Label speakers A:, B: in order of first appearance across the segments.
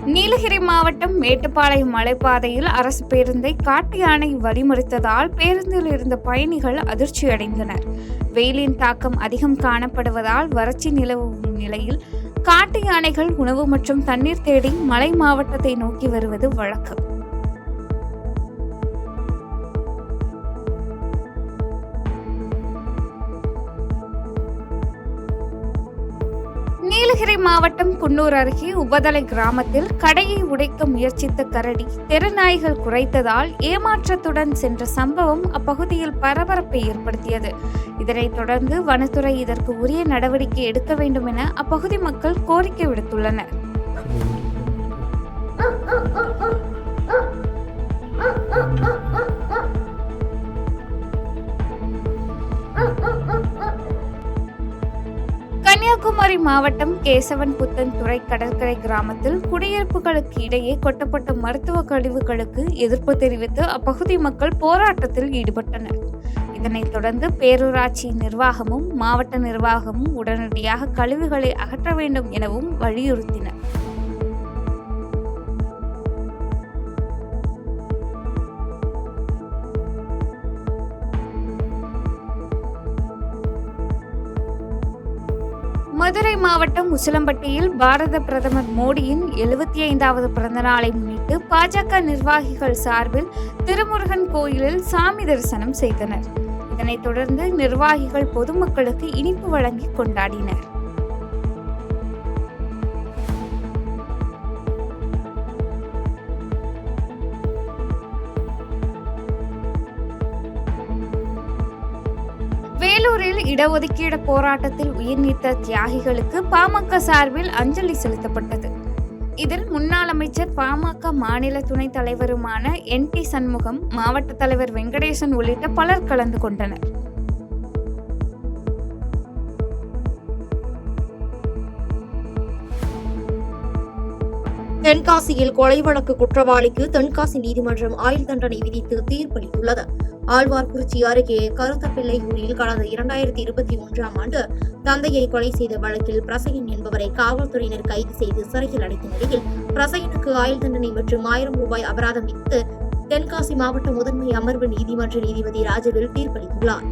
A: நீலகிரி மாவட்டம் மேட்டுப்பாளையம் மலைப்பாதையில் அரசு பேருந்தை காட்டு யானை வழிமறித்ததால் பேருந்தில் இருந்த பயணிகள் அதிர்ச்சியடைந்தனர். வெயிலின் தாக்கம் அதிகம் காணப்படுவதால் வறட்சி நிலவும் நிலையில் காட்டு யானைகள் உணவு மற்றும் தண்ணீர் தேடி மலை மாவட்டத்தை நோக்கி வருவது வழக்கம். நீலகிரி மாவட்டம் குன்னூர் அருகே உபதலை கிராமத்தில் கடையை உடைக்க முயற்சித்த கரடி தெருநாய்கள் குறைத்ததால் ஏமாற்றத்துடன் சென்ற சம்பவம் அப்பகுதியில் பரபரப்பை ஏற்படுத்தியது. இதனைத் தொடர்ந்து வனத்துறை இதற்கு உரிய நடவடிக்கை எடுக்க வேண்டும் என அப்பகுதி மக்கள் கோரிக்கை விடுத்துள்ளனர். கன்னியாகுமரி மாவட்டம் கேசவன் புத்தன் துறை கடற்கரை கிராமத்தில் குடியிருப்புகளுக்கு இடையே கொட்டப்பட்ட மருத்துவ கழிவுகளுக்கு எதிர்ப்பு தெரிவித்து அப்பகுதி மக்கள் போராட்டத்தில் ஈடுபட்டனர். இதனைத் தொடர்ந்து பேரூராட்சி நிர்வாகமும் மாவட்ட நிர்வாகமும் உடனடியாக கழிவுகளை அகற்ற வேண்டும் எனவும் வலியுறுத்தினர். மதுரை மாவட்டம் உசிலம்பட்டியில் பாரத பிரதமர் மோடியின் 75வது பிறந்த நாளை முன்னிட்டு பாஜக நிர்வாகிகள் சார்பில் திருமுருகன் கோயிலில் சாமி தரிசனம் செய்தனர். இதனைத் தொடர்ந்து நிர்வாகிகள் பொதுமக்களுக்கு இனிப்பு வழங்கி கொண்டாடினர். வேலூரில் இடஒதுக்கீடு போராட்டத்தில் உயிர் நீத்த தியாகிகளுக்கு பாமக சார்பில் அஞ்சலி செலுத்தப்பட்டது. இதில் முன்னாள் அமைச்சர் பாமக மாநில துணைத் தலைவருமான NT சண்முகம், மாவட்ட தலைவர் வெங்கடேசன் உள்ளிட்ட பலர் கலந்து கொண்டனர்.
B: தென்காசியில் கொலை வழக்கு குற்றவாளிக்கு தென்காசி நீதிமன்றம் ஆயுள் தண்டனை விதித்து தீர்ப்பளித்துள்ளது. ஆழ்வார்குறிச்சி அருகே கருத்தப்பிள்ளை ஊரில் கடந்த 2021ஆம் ஆண்டு தந்தையை கொலை செய்த வழக்கில் பிரசயன் என்பவரை காவல்துறையினர் கைது செய்து சிறையில் அடைத்த நிலையில் பிரசயனுக்கு ஆயுள் தண்டனை மற்றும் 1000 ரூபாய் அபராதம் விதித்து தென்காசி மாவட்ட முதன்மை அமர்வு நீதிமன்ற நீதிபதி ராஜவேல் தீர்ப்பளித்துள்ளார்.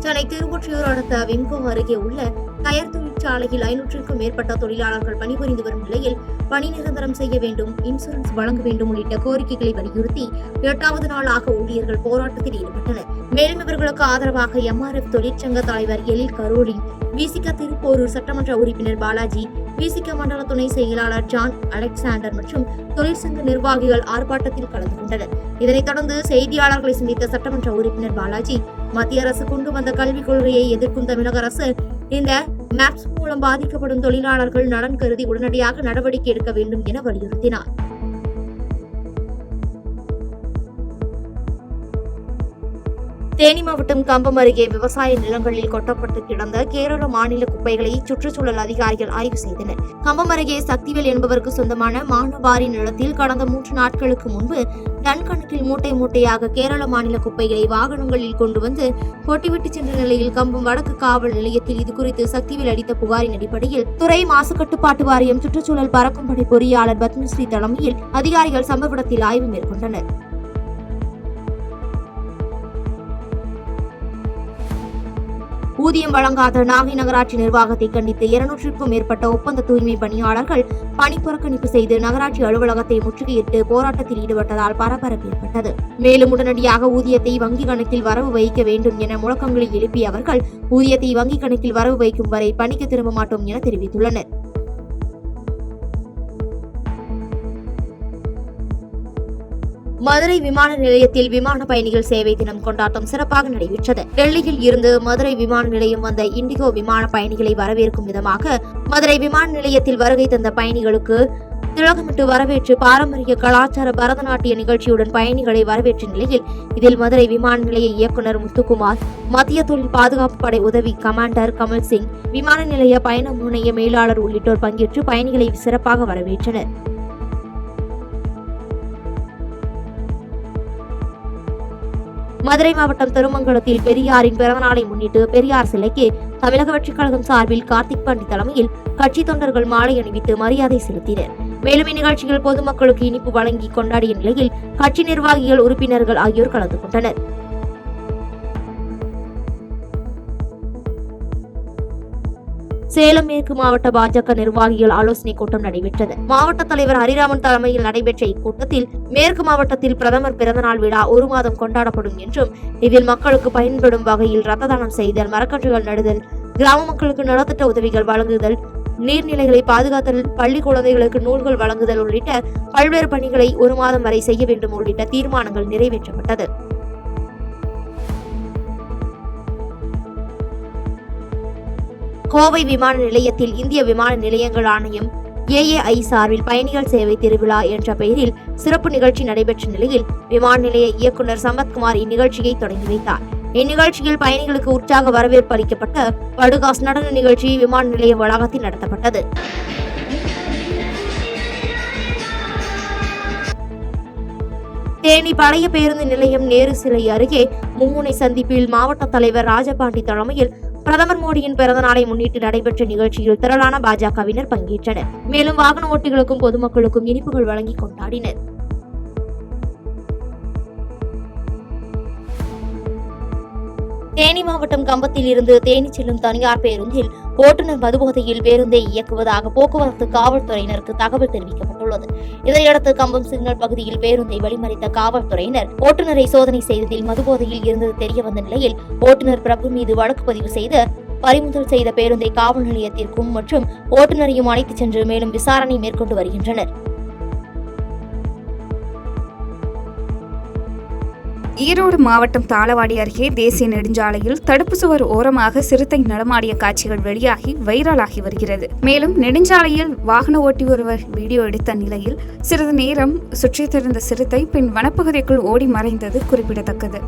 B: சென்னை திருவொற்றியூர் அடுத்த விம்கோ அருகே உள்ள டயர் தொழிற்சாலையில் 500க்கும் மேற்பட்ட தொழிலாளர்கள் பணிபுரிந்து வரும் நிலையில் பணி நிரந்தரம் செய்ய வேண்டும், இன்சூரன்ஸ் வழங்க வேண்டும் உள்ளிட்ட கோரிக்கைகளை வலியுறுத்தி 8வது நாளாக ஊழியர்கள் போராட்டத்தில் ஈடுபட்டனர். மேலும் இவர்களுக்கு ஆதரவாக MRF தொழிற்சங்க தலைவர் எழில் கரோலின், விசிக திருப்போரூர் சட்டமன்ற உறுப்பினர் பாலாஜி, விசிக மண்டல துணை செயலாளர் ஜான் அலெக்சாண்டர் மற்றும் தொழிற்சங்க நிர்வாகிகள் ஆர்ப்பாட்டத்தில் கலந்து கொண்டனர். இதனைத் தொடர்ந்து செய்தியாளர்களை சந்தித்த சட்டமன்ற உறுப்பினர் பாலாஜி, மத்திய அரசு கொண்டு வந்த கல்விக் கொள்கையை எதிர்க்கும் தமிழக அரசு இந்த மேப்ஸ் மூலம் பாதிக்கப்படும் தொழிலாளர்கள் நலன் கருதி உடனடியாக நடவடிக்கை எடுக்க வேண்டும் என வலியுறுத்தினார். தேனி மாவட்டம் கம்பம் அருகே விவசாய நிலங்களில் கொட்டப்பட்டு கிடந்த கேரள மாநில குப்பைகளை சுற்றுச்சூழல் அதிகாரிகள் ஆய்வு செய்தனர். கம்பம் அருகே சக்திவேல் என்பவருக்கு சொந்தமான மானவாரி நிலத்தில் கடந்த 3 நாட்களுக்கு முன்பு டன் கணக்கில் மூட்டை மூட்டையாக கேரள மாநில குப்பைகளை வாகனங்களில் கொண்டு வந்து கொட்டிவிட்டு சென்ற நிலையில் கம்பம் வடக்கு காவல் நிலையத்தில் இதுகுறித்து சக்திவேல் அளித்த புகாரின் அடிப்படையில் துறை மாசு கட்டுப்பாட்டு வாரியம் சுற்றுச்சூழல் பறக்கும் படை பொறியாளர் பத்மஸ்ரீ தலைமையில் அதிகாரிகள் சம்பவ இடத்தில் ஆய்வு மேற்கொண்டனர். ஊதியம் வழங்காத நாகை நகராட்சி நிர்வாகத்தை கண்டித்து 200க்கும் மேற்பட்ட ஒப்பந்த தூய்மை பணியாளர்கள் பணி புறக்கணிப்பு செய்து நகராட்சி அலுவலகத்தை முற்றுகையிட்டு போராட்டத்தில் ஈடுபட்டதால் பரபரப்பு ஏற்பட்டது. மேலும் உடனடியாக ஊதியத்தை வங்கி கணக்கில் வரவு வைக்க வேண்டும் என முழக்கங்களை எழுப்பிய அவர்கள் ஊதியத்தை வங்கி கணக்கில் வரவு வைக்கும் வரை பணிக்கு திரும்ப மாட்டோம் என தெரிவித்துள்ளனர். மதுரை விமான நிலையத்தில் விமான பயணிகள் சேவை தினம் கொண்டாட்டம் சிறப்பாக நடைபெற்றது. டெல்லியில் இருந்து மதுரை விமான நிலையம் வந்த இண்டிகோ விமான பயணிகளை வரவேற்கும் விதமாக மதுரை விமான நிலையத்தில் வருகை தந்த பயணிகளுக்கு திலகமிட்டு வரவேற்று பாரம்பரிய கலாச்சார பரதநாட்டிய நிகழ்ச்சியுடன் பயணிகளை வரவேற்ற நிலையில் இதில் மதுரை விமான நிலைய இயக்குநர் முத்துக்குமார், மத்திய தொழில் பாதுகாப்பு படை உதவி கமாண்டர் கமல் சிங், விமான நிலைய பயண முனைய மேலாளர் உள்ளிட்டோர் பங்கேற்று பயணிகளை சிறப்பாக வரவேற்றனர். மதுரை மாவட்டம் திருமங்கலத்தில் பெரியாரின் பிறந்தநாளை முன்னிட்டு பெரியார் சிலைக்கு தமிழக வெற்றிக் கழகம் சார்பில் கார்த்திக் பாண்டி தலைமையில் கட்சி தொண்டர்கள் மாலை அணிவித்து மரியாதை செலுத்தினர். மேலும் இந்நிகழ்ச்சியில் பொதுமக்களுக்கு இனிப்பு வழங்கி கொண்டாடிய நிலையில் கட்சி நிர்வாகிகள், உறுப்பினர்கள் ஆகியோர் கலந்து கொண்டனர். சேலம் மேற்கு மாவட்ட பாஜக நிர்வாகிகள் ஆலோசனை கூட்டம் நடைபெற்றது. மாவட்ட தலைவர் ஹரிராமன் தலைமையில் நடைபெற்ற இக்கூட்டத்தில் மேற்கு மாவட்டத்தில் பிரதமர் பிறந்தநாள் விழா 1 மாதம் கொண்டாடப்படும் என்றும் இதில் மக்களுக்கு பயன்படும் வகையில் ரத்த தானம் செய்தல், மரக்கன்றுகள் நடுதல், கிராம மக்களுக்கு நலத்திட்ட உதவிகள் வழங்குதல், நீர்நிலைகளை பாதுகாத்தல், பள்ளி குழந்தைகளுக்கு நூல்கள் வழங்குதல் உள்ளிட்ட பல்வேறு பணிகளை 1 மாதம் வரை செய்ய வேண்டும் உள்ளிட்ட தீர்மானங்கள் நிறைவேற்றப்பட்டது. கோவை விமான நிலையத்தில் இந்திய விமான நிலையங்கள் ஆணையம் AAI சார்பில் பயணிகள் சேவை திருவிழா என்ற பெயரில் சிறப்பு நிகழ்ச்சி நடைபெற்ற நிலையில் விமான நிலைய இயக்குநர் சம்பத்குமார் இந்நிகழ்ச்சியை தொடங்கி வைத்தார். இந்நிகழ்ச்சியில் பயணிகளுக்கு உற்சாக வரவேற்பு அளிக்கப்பட்ட படுகாஸ் நடன நிகழ்ச்சி விமான நிலைய வளாகத்தில் நடத்தப்பட்டது. தேனி பழைய பேருந்து நிலையம் நேரு சிலை அருகே மும்முனை சந்திப்பில் மாவட்ட தலைவர் ராஜபாண்டி தலைமையில் பிரதமர் மோடியின் பிறந்த நாளை முன்னிட்டு நடைபெற்ற நிகழ்ச்சியில் திரளான பாஜகவினர் பங்கேற்றனர். மேலும் வாகன ஓட்டிகளுக்கும் பொதுமக்களுக்கும் இனிப்புகள் வழங்கி கொண்டாடினர். தேனி மாவட்டம் கம்பத்தில் இருந்து தேனி செல்லும் தனியார் பேருந்தில் ஓட்டுநர் மதுபோதையில் பேருந்தை இயக்குவதாக போக்குவரத்து காவல்துறையினருக்கு தகவல் தெரிவிக்கப்பட்டுள்ளது. இதையடுத்து கம்பம் சிக்னல் பகுதியில் பேருந்தை வழிமறித்த காவல்துறையினர் ஓட்டுநரை சோதனை செய்ததில் மதுபோதையில் இருந்தது தெரியவந்த நிலையில் ஓட்டுநர் பிரபு மீது வழக்கு பதிவு செய்து பறிமுதல் செய்த பேருந்தை காவல் நிலையத்திற்கும் மற்றும் ஓட்டுநரையும் அழைத்துச் சென்று மேலும் விசாரணை மேற்கொண்டு வருகின்றனர்.
A: ஈரோடு மாவட்டம் தாளவாடி அருகே தேசிய நெடுஞ்சாலையில் தடுப்பு சுவர் ஓரமாக சிறுத்தை நடமாடிய காட்சிகள் வெளியாகி வைரலாகி வருகிறது. மேலும் நெடுஞ்சாலையில் வாகன ஓட்டி ஒருவர் வீடியோ எடுத்த நிலையில் சிறிது நேரம் சுற்றித் திரிந்த சிறுத்தை பின் வனப்பகுதிக்குள் ஓடி மறைந்தது குறிப்பிடத்தக்கது.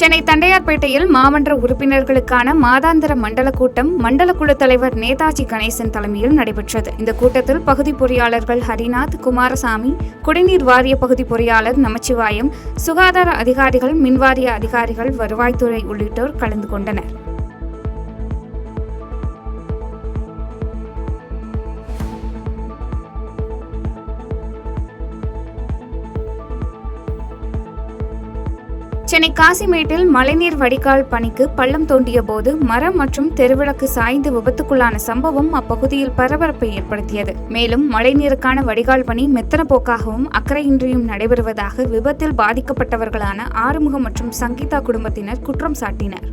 A: சென்னை தண்டையார்பேட்டையில் மாமன்ற உறுப்பினர்களுக்கான மாதாந்திர மண்டல கூட்டம் மண்டல குழு தலைவர் நேதாஜி கணேசன் தலைமையில் நடைபெற்றது. இந்த கூட்டத்தில் பகுதி பொறியாளர்கள் ஹரிநாத், குமாரசாமி, குடிநீர் வாரிய பகுதி பொறியாளர் நமச்சிவாயம், சுகாதார அதிகாரிகள், மின்வாரிய அதிகாரிகள், வருவாய்த்துறை உள்ளிட்டோர் கலந்து கொண்டனர். சென்னை காசிமேட்டில் மழைநீர் வடிகால் பணிக்கு பள்ளம் தோண்டிய போது மரம் மற்றும் தெருவிளக்கு சாய்ந்து விபத்துக்குள்ளான சம்பவம் அப்பகுதியில் பரபரப்பை ஏற்படுத்தியது. மேலும் மழைநீருக்கான வடிகால் பணி மெத்தன போக்காகவும் அக்கறையின்றியும் நடைபெறுவதாக விபத்தில் பாதிக்கப்பட்டவர்களான ஆறுமுகம் மற்றும் சங்கீதா குடும்பத்தினர் குற்றம் சாட்டினர்.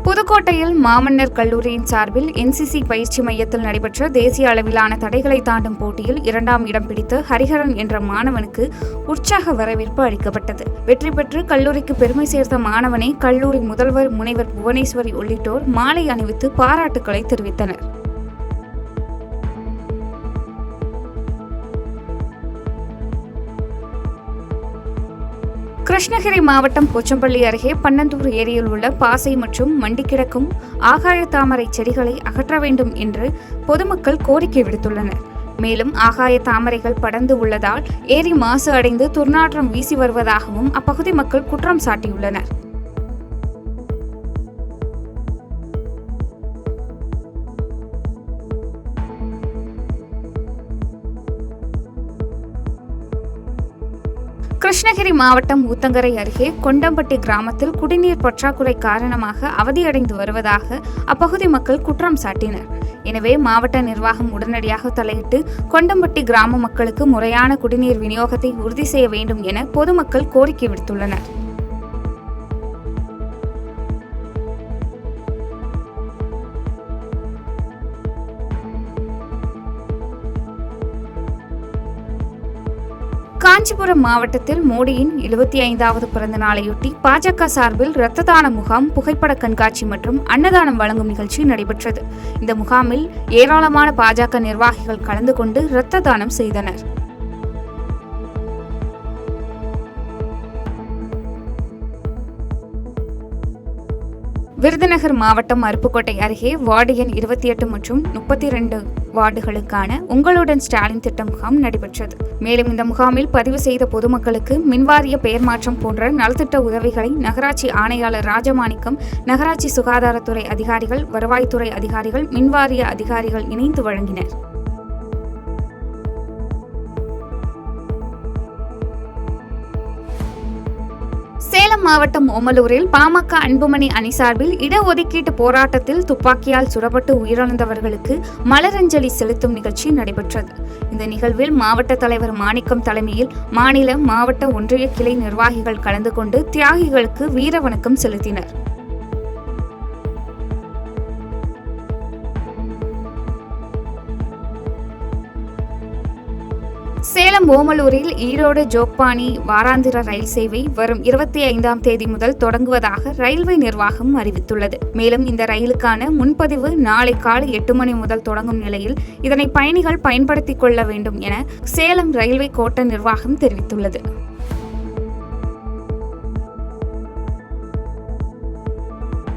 A: புதுக்கோட்டையில் மாமன்னர் கல்லூரியின் சார்பில் NCC பயிற்சி மையத்தில் நடைபெற்ற தேசிய அளவிலான தடைகளை தாண்டும் போட்டியில் 2ஆம் இடம் பிடித்த ஹரிஹரன் என்ற மாணவனுக்கு உற்சாக வரவேற்பு அளிக்கப்பட்டது. வெற்றி பெற்று கல்லூரிக்கு பெருமை சேர்த்த மாணவனை கல்லூரி முதல்வர் முனைவர் புவனேஸ்வரி உள்ளிட்டோர் மாலை அணிவித்து பாராட்டுக்களை தெரிவித்தனர். கிருஷ்ணகிரி மாவட்டம் போச்சம்பள்ளி அருகே பன்னந்தூர் ஏரியில் உள்ள பாசை மற்றும் மண்டி கிடக்கும் ஆகாய தாமரை செடிகளை அகற்ற வேண்டும் என்று பொதுமக்கள் கோரிக்கை விடுத்துள்ளனர். மேலும் ஆகாய தாமரைகள் படர்ந்து உள்ளதால் ஏரி மாசு அடைந்து துர்நாற்றம் வீசி வருவதாகவும் அப்பகுதி மக்கள் குற்றம் சாட்டியுள்ளனர். கிருஷ்ணகிரி மாவட்டம் ஊத்தங்கரை அருகே கொண்டம்பட்டி கிராமத்தில் குடிநீர் பற்றாக்குறை காரணமாக அவதியடைந்து வருவதாக அப்பகுதி மக்கள் குற்றம் சாட்டினர். எனவே மாவட்ட நிர்வாகம் உடனடியாக தலையிட்டு கொண்டம்பட்டி கிராம மக்களுக்கு முறையான குடிநீர் விநியோகத்தை உறுதி செய்ய வேண்டும் என பொதுமக்கள் கோரிக்கை விடுத்துள்ளனர். காஞ்சிபுரம் மாவட்டத்தில் மோடியின் 75வது பிறந்த நாளையொட்டி பாஜக சார்பில் இரத்த தான முகாம், புகைப்பட கண்காட்சி மற்றும் அன்னதானம் வழங்கும் நிகழ்ச்சி நடைபெற்றது. இந்த முகாமில் ஏராளமான பாஜக நிர்வாகிகள் கலந்து கொண்டு இரத்த தானம் செய்தனர். விருதுநகர் மாவட்டம் அருப்புக்கோட்டை அருகே வார்டு எண் 28 மற்றும் 32 வார்டுகளுக்கான உங்களுடன் ஸ்டாலின் திட்ட முகாம் நடைபெற்றது. மேலும் இந்த முகாமில் பதிவு செய்த பொதுமக்களுக்கு மின்வாரிய பெயர் மாற்றம் போன்ற நலத்திட்ட உதவிகளை நகராட்சி ஆணையாளர் ராஜமாணிக்கம், நகராட்சி சுகாதாரத்துறை அதிகாரிகள், வருவாய்த்துறை அதிகாரிகள், மின்வாரிய அதிகாரிகள் இணைந்து வழங்கினர். சேலம் மாவட்டம் ஓமலூரில் பாமக அன்புமணி அணி சார்பில் இடஒதுக்கீட்டு போராட்டத்தில் துப்பாக்கியால் சுடப்பட்டு உயிரிழந்தவர்களுக்கு மலரஞ்சலி செலுத்தும் நிகழ்ச்சி நடைபெற்றது. இந்த நிகழ்வில் மாவட்ட தலைவர் மாணிக்கம் தலைமையில் மாநில, மாவட்ட, ஒன்றிய கிளை நிர்வாகிகள் கலந்து கொண்டு தியாகிகளுக்கு வீர வணக்கம் செலுத்தினர். சேலம் ஓமலூரில் ஈரோடு ஜோக்பானி வாராந்திர ரயில் சேவை வரும் 25ஆம் தேதி முதல் தொடங்குவதாக ரயில்வே நிர்வாகம் அறிவித்துள்ளது. மேலும் இந்த ரயிலுக்கான முன்பதிவு நாளை காலை 8 மணி முதல் தொடங்கும் நிலையில் இதனை பயணிகள் பயன்படுத்திக் கொள்ள வேண்டும் என சேலம் ரயில்வே கோட்ட நிர்வாகம் தெரிவித்துள்ளது.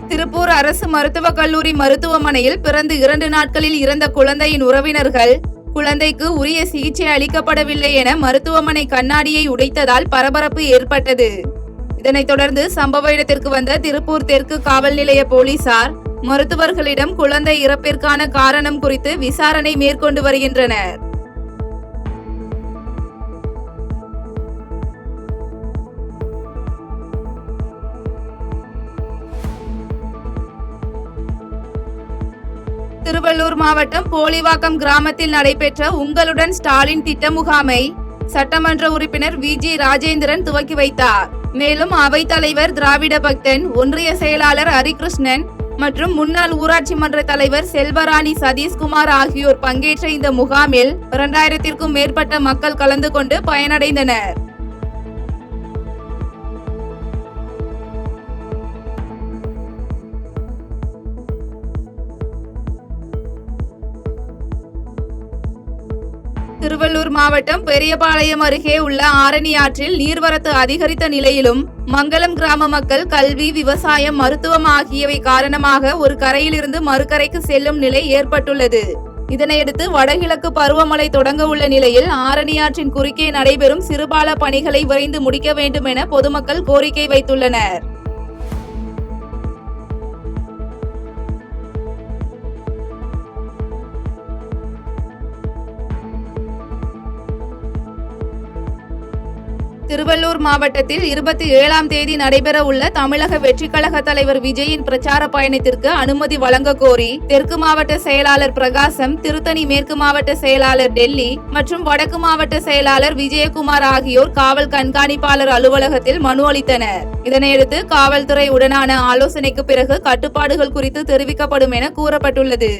C: திருப்பூர் அரசு மருத்துவக் கல்லூரி மருத்துவமனையில் பிறந்து 2 நாட்களில் இறந்த குழந்தையின் உறவினர்கள் குழந்தைக்கு உரிய சிகிச்சை அளிக்கப்படவில்லை என மருத்துவமனை கண்ணாடியை உடைத்ததால் பரபரப்பு ஏற்பட்டது. இதனைத் தொடர்ந்து சம்பவ இடத்திற்கு வந்த திருப்பூர் தெற்கு காவல் நிலைய போலீசார் மருத்துவர்களிடம் குழந்தை இறப்பிற்கான காரணம் குறித்து விசாரணை மேற்கொண்டு வருகின்றனர். திருவள்ளூர் மாவட்டம் போலிவாக்கம் கிராமத்தில் நடைபெற்ற உங்களுடன் ஸ்டாலின் திட்ட முகாமை சட்டமன்ற உறுப்பினர் விஜி ராஜேந்திரன் துவக்கி வைத்தார். மேலும் அவைத் தலைவர் திராவிட பக்தன், ஒன்றிய செயலாளர் ஹரிகிருஷ்ணன் மற்றும் முன்னாள் ஊராட்சி மன்ற தலைவர் செல்வராணி சதீஷ்குமார் ஆகியோர் பங்கேற்ற இந்த முகாமில் 2000க்கும் மேற்பட்ட மக்கள் கலந்து கொண்டு பயனடைந்தனர். திருவள்ளூர் மாவட்டம் பெரியபாளையம் அருகே உள்ள ஆரணி ஆற்றில் நீர்வரத்து அதிகரித்த நிலையிலும் மங்கலம் கிராம மக்கள் கல்வி, விவசாயம், மருத்துவம் ஆகியவை காரணமாக ஒரு கரையிலிருந்து மறுகரைக்கு செல்லும் நிலை ஏற்பட்டுள்ளது. இதனையடுத்து வடகிழக்கு பருவமழை தொடங்க உள்ள நிலையில் ஆரணி ஆற்றின் குறுக்கே நடைபெறும் சிறுபால பணிகளை விரைந்து முடிக்க வேண்டும் என பொதுமக்கள் கோரிக்கை வைத்துள்ளனர். திருவள்ளூர் மாவட்டத்தில் 27ஆம் தேதி நடைபெற உள்ள தமிழக வெற்றிக் கழக தலைவர் விஜயின் பிரச்சார பயணத்திற்கு அனுமதி வழங்க கோரி தெற்கு மாவட்ட செயலாளர் பிரகாசம், திருத்தணி மேற்கு மாவட்ட செயலாளர் டெல்லி மற்றும் வடக்கு மாவட்ட செயலாளர் விஜயகுமார் ஆகியோர் காவல் கண்காணிப்பாளர் அலுவலகத்தில் மனு அளித்தனர். இதனையடுத்து காவல்துறை உடனான ஆலோசனைக்கு பிறகு கட்டுப்பாடுகள் குறித்து தெரிவிக்கப்படும் என கூறப்பட்டுள்ளது.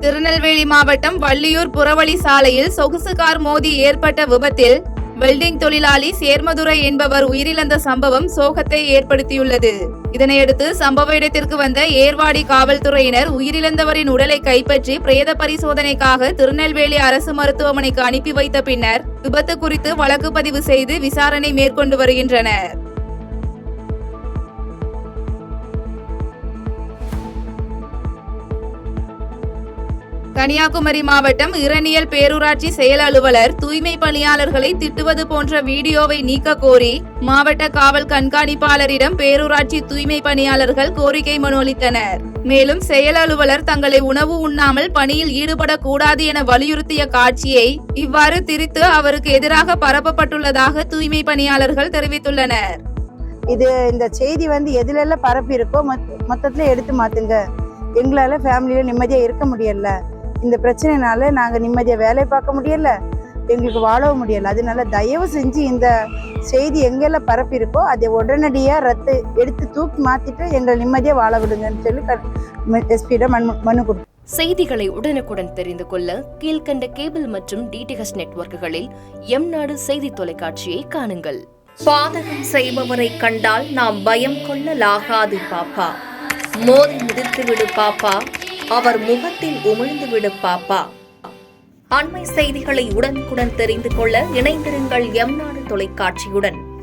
C: திருநெல்வேலி மாவட்டம் வள்ளியூர் புறவழி சாலையில் சொகுசு கார் மோதி ஏற்பட்ட விபத்தில் வெல்டிங் தொழிலாளி சேர்மதுரை என்பவர் உயிரிழந்த சம்பவம் சோகத்தை ஏற்படுத்தியுள்ளது. இதனையடுத்து சம்பவ இடத்திற்கு வந்த ஏர்வாடி காவல்துறையினர் உயிரிழந்தவரின் உடலை கைப்பற்றி பிரேத பரிசோதனைக்காக திருநெல்வேலி அரசு மருத்துவமனைக்கு அனுப்பி வைத்த பின்னர் விபத்து குறித்து வழக்கு பதிவு செய்து விசாரணை மேற்கொண்டு வருகின்றனர். கன்னியாகுமரி மாவட்டம் இரணியல் பேரூராட்சி செயல் அலுவலர் தூய்மை பணியாளர்களை திட்டுவது போன்ற வீடியோவை நீக்க கோரி மாவட்ட காவல் கண்காணிப்பாளரிடம் பேரூராட்சி தூய்மை பணியாளர்கள் கோரிக்கை மனு அளித்தனர். மேலும் செயல் அலுவலர் தங்களை உணவு உண்ணாமல் பணியில் ஈடுபடக்கூடாது என வலியுறுத்திய காட்சியை இவ்வாறு திரித்து அவருக்கு எதிராக பரப்பப்பட்டுள்ளதாக தூய்மை பணியாளர்கள் தெரிவித்துள்ளனர்.
D: இந்த செய்தி எதுல பரப்பி இருக்கோ மொத்தத்துல எடுத்து மாத்துங்க. எங்களால ஃபேமிலியில நிம்மதியா இருக்க முடியல. இந்த பிரச்சனைனால நாங்க நிம்மதியா வேலை பார்க்க முடியல, எங்களுக்கு வாழவும் முடியல. அதனால தயவு செஞ்சு இந்த செய்தி எங்கெல்லாம் பரப்பி இருக்கோ அதை உடனடியா எடுத்து தூக்கி மாத்திட்டு எங்களை நிம்மதியா வாழ விடுங்கன்னு சொல்லி எஸ்பியிடம் மனு கொடுத்தோம்.
E: செய்திகளை உடனுக்குடன் தெரிந்து கொள்ள கீழ்கண்ட கேபிள் மற்றும் டிடிஹெச் நெட்வொர்க்குகளில் எம்நாடு செய்தி தொலைக்காட்சியை காணுங்கள்.
F: பாதகம் செய்பவரை கண்டால் நாம் பயம் கொள்ளலாகாது பாப்பா. மோதி மிதித்து விடு பாப்பா, அவர் முகத்தில் உமிழ்ந்துவிடு பாப்பா. அண்மை செய்திகளை உடனுக்குடன் தெரிந்து கொள்ள இணைந்திருங்கள் எம்நாடு தொலைக்காட்சியுடன்.